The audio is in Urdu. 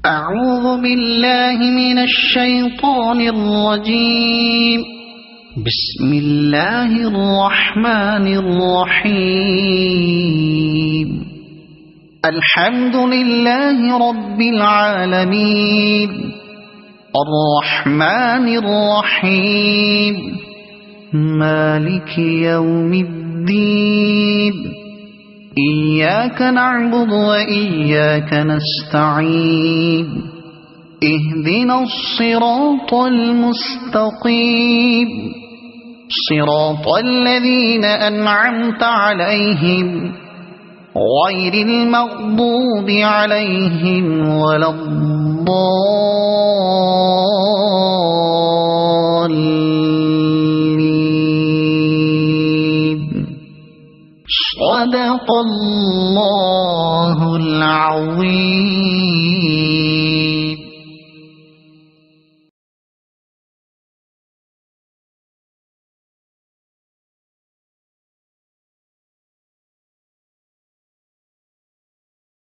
أعوذ بالله من الشيطان الرجيم. بسم الله الرحمن الرحيم. الحمد لله رب العالمين الرحمن الرحيم مالك يوم الدين إياك نعبد وإياك نستعين اهدنا الصراط المستقيم صراط الذين أنعمت عليهم غير المغضوب عليهم ولا الضالين. صدق الله العظيم.